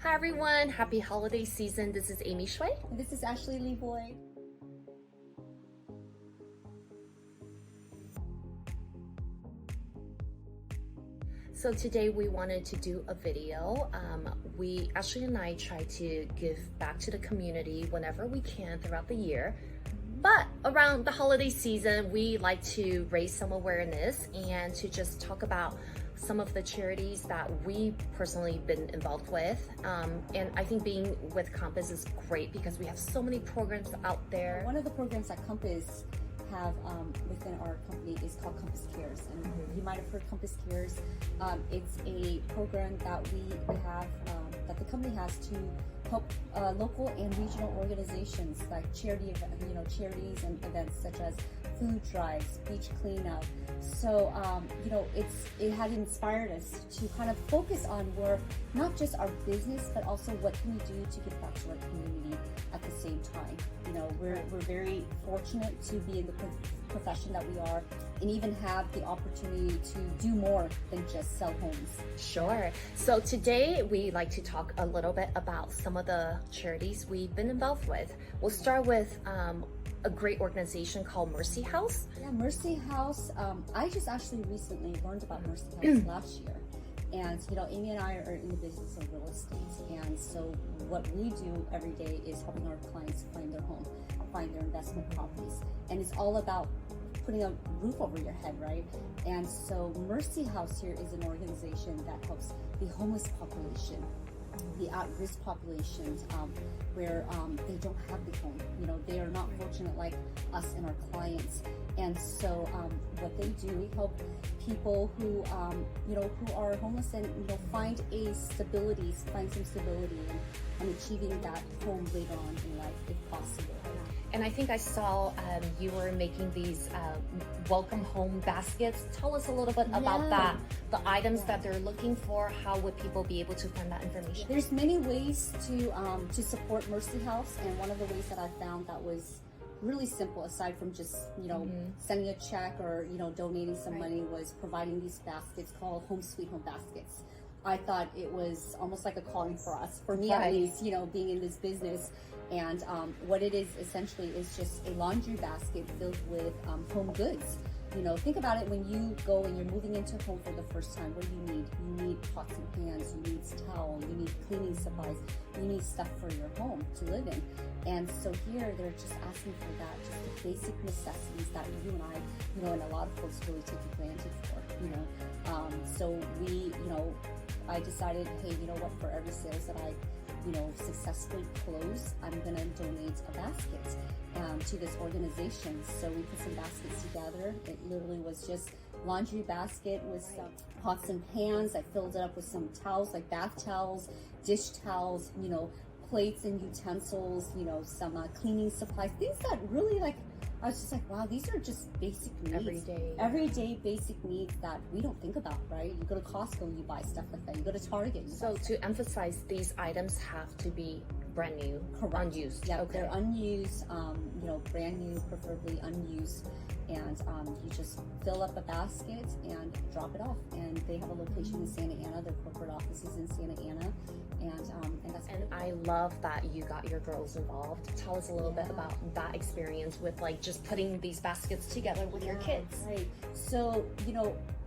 Hi everyone, happy holiday season. This is Amy Shui. And this is Ashley Lee Boyd. So today we wanted to do a video. Ashley and I try to give back to the community whenever we can throughout the year. But around the holiday season, we like to raise some awareness and to just talk about some of the charities that we personally been involved with. And I think being with Compass is great because we have so many programs out there. One of the programs that Compass have within our company is called Compass Cares, and you might have heard Compass Cares. It's a program that we have that the company has to help local and regional organizations like charities and events such as food drives, beach cleanup. So it had inspired us to kind of focus on where not just our business, but also what can we do to give back to our community at the same time. We're very fortunate to be in the profession that we are and even have the opportunity to do more than just sell homes. Sure. So today we like to talk a little bit about some of the charities we've been involved with. We'll start with a great organization called Mercy House. Yeah, Mercy House. I just actually recently learned about Mercy House last year. And Amy and I are in the business of real estate, and so what we do every day is helping our clients find their home, find their investment properties, and it's all about putting a roof over your head, right? And so Mercy House here is an organization that helps the homeless population, the at-risk populations, where they don't have the home. They are not fortunate like us and our clients. And so what they do, we help people who who are homeless and find some stability and achieving that home later on in life if possible. And I think I saw you were making these welcome home baskets. Tell us a little bit about that, the items that they're looking for. How would people be able to find that information? There's many ways to support Mercy House, and one of the ways that I found that was really simple, aside from just sending a check or donating some money, was providing these baskets called Home Sweet Home baskets. I thought it was almost like a calling for us, for me at least, being in this business. And what it is essentially is just a laundry basket filled with home goods. Think about it, when you go and you're moving into a home for the first time, what do you need? You need pots and pans, you need towel, you need cleaning supplies, you need stuff for your home to live in. And so here they're just asking for that, just the basic necessities that you and I, and a lot of folks really take advantage for, So I decided, hey, for every sales that I successfully close, I'm gonna donate a basket to this organization. So we put some baskets together. It literally was just laundry basket with some pots and pans. I filled it up with some towels, like bath towels, dish towels, plates and utensils, some cleaning supplies, things that really I was just like, wow, these are just basic needs. Everyday basic needs that we don't think about, right? You go to Costco and you buy stuff like that. You go to Target. So to emphasize, these items have to be brand new, unused. Yeah, they're unused, brand new, preferably unused. And you just fill up a basket and drop it off. And they have a location in Santa Ana. Their corporate office is in Santa Ana. And that's and I love that you got your girls involved. Tell us a little bit about that experience with just putting these baskets together with your kids. Right. So,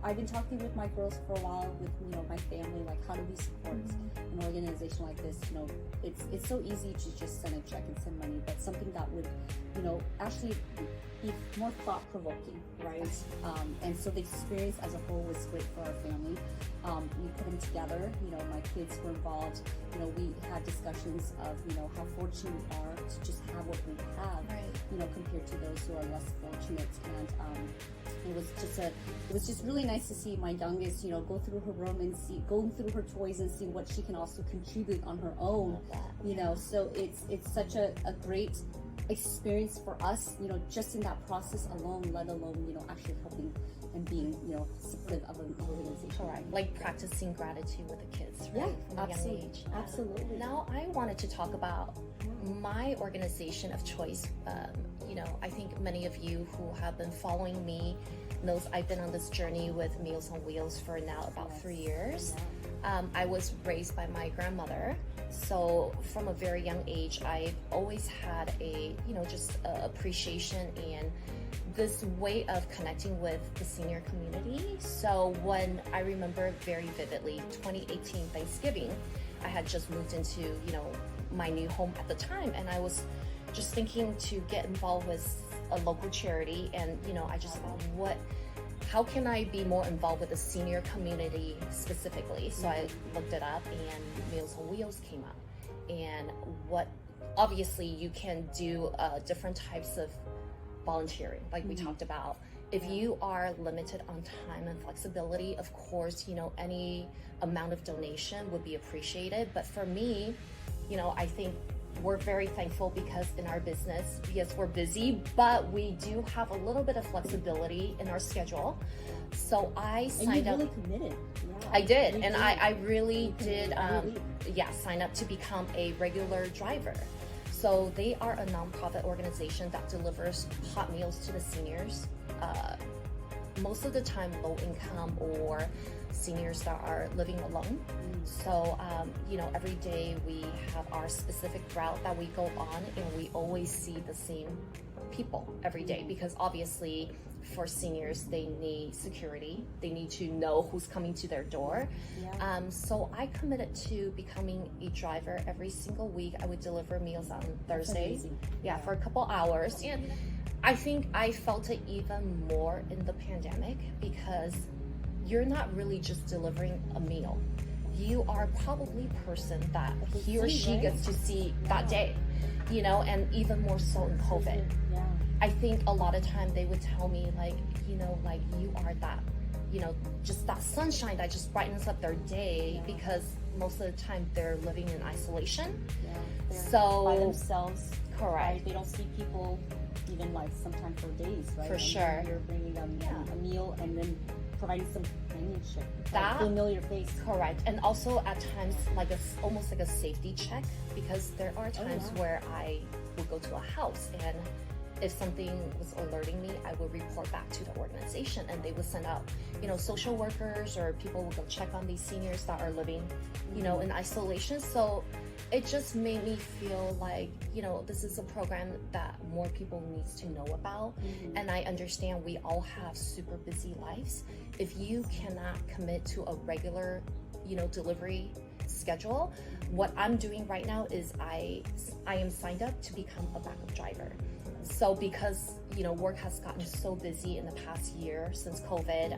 I've been talking with my girls for a while, with my family, like how do we support an organization like this? It's so easy to just send a check and send money, but something that would actually be more thought-provoking, right? And so the experience as a whole was great for our family. We put them together, my kids were involved. We had discussions of how fortunate we are to just have what we have, compared to those who are less fortunate. And it was just really nice to see my youngest, go through her room and go through her toys and see what she can also contribute on her own. So it's such a great experience for us, just in that process alone, let alone, actually helping and being, supportive of an organization. Correct. Like practicing gratitude with the kids, right? Yeah, absolutely. Young age. Absolutely. Now I wanted to talk about my organization of choice. I think many of you who have been following me knows I've been on this journey with Meals on Wheels for now about 3 years. I was raised by my grandmother. So from a very young age, I've always had a, just appreciation and this way of connecting with the senior community. So when I remember very vividly, 2018 Thanksgiving, I had just moved into, my new home at the time. And I was just thinking to get involved with a local charity. And, I just thought, how can I be more involved with the senior community specifically? So I looked it up and Meals on Wheels came up. And obviously you can do different types of volunteering, like we talked about. If you are limited on time and flexibility, of course, any amount of donation would be appreciated. But for me, I think we're very thankful because in our business, yes, we're busy, but we do have a little bit of flexibility in our schedule. So I signed up. And you really committed. Yeah, I did, and I really did. Sign up to become a regular driver. So they are a nonprofit organization that delivers hot meals to the seniors. Most of the time, low income or seniors that are living alone. So, every day we have our specific route that we go on, and we always see the same people every day because obviously for seniors, they need security. They need to know who's coming to their door. So I committed to becoming a driver every single week. I would deliver meals on Thursdays. For a couple hours. And I think I felt it even more in the pandemic because you're not really just delivering a meal. You are probably a person that he or she gets to see that day, and even more so in COVID. I think a lot of time they would tell me you are that, just that sunshine that just brightens up their day because most of the time they're living in isolation. So by themselves. Correct. Right? They don't see people even sometimes for days, right? For sure. You're bringing them a meal and then providing some companionship. That familiar face. Correct. And also at times almost like a safety check because there are times where I would go to a house and if something was alerting me, I would report back to the organization and they would send out, social workers or people would go check on these seniors that are living, in isolation. So it just made me feel like, this is a program that more people needs to know about. And I understand we all have super busy lives. If you cannot commit to a regular, delivery schedule, what I'm doing right now is I am signed up to become a backup driver. So because, work has gotten so busy in the past year since COVID,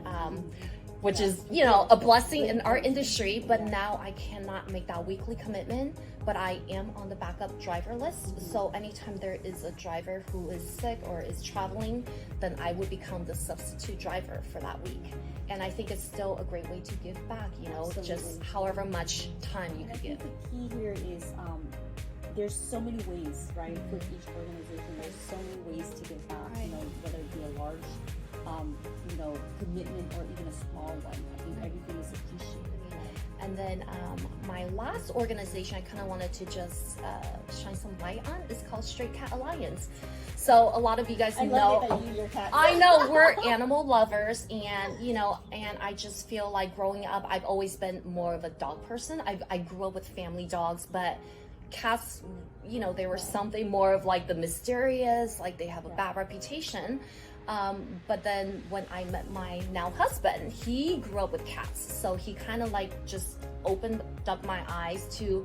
which is, a blessing in our industry, but now I cannot make that weekly commitment, but I am on the backup driver list. So anytime there is a driver who is sick or is traveling, then I would become the substitute driver for that week. And I think it's still a great way to give back, just however much time you could give. The key here is, there's so many ways, right, for each organization. There's so many ways to give back, whether it be a large, commitment or even a small one. I think everything is appreciated. And then my last organization I kind of wanted to just shine some light on is called Stray Cat Alliance. So a lot of you guys know, your cat. I know we're animal lovers, and and I just feel like growing up, I've always been more of a dog person. I grew up with family dogs, but cats, they were something more of the mysterious, they have a bad reputation. But then when I met my now husband, he grew up with cats. So he kind of just opened up my eyes to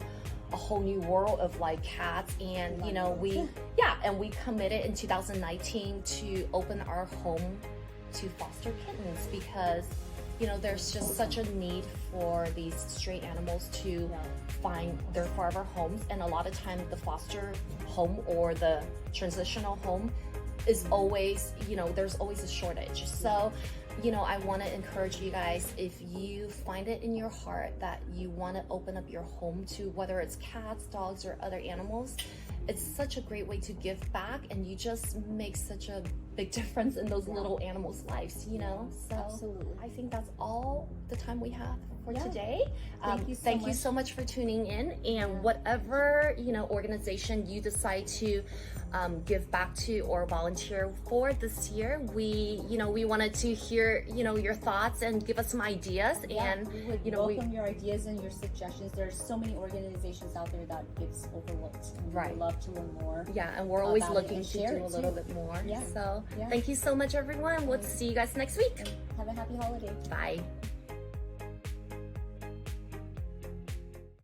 a whole new world of cats. And, we committed in 2019 to open our home to foster kittens because, there's just such a need for these stray animals to find their forever homes. And a lot of time the foster home or the transitional home is always, there's always a shortage. So, I want to encourage you guys, if you find it in your heart that you want to open up your home to whether it's cats, dogs, or other animals, it's such a great way to give back, and you just make such a big difference in those little animals' lives, you know? So absolutely. I think that's all the time we have for today. Thank you so much for tuning in, and whatever, you know, organization you decide to give back to or volunteer for this year, we wanted to hear, you know, your thoughts and give us some ideas. And we would you know, welcome your ideas and your suggestions. There's so many organizations out there that gets overlooked. Right. We'd love to learn more. Yeah, and we're always about it looking and to share do a it little too. bit more. Yeah. So Yeah. thank you so much, everyone. We'll see you guys next week. Have a happy holiday. Bye.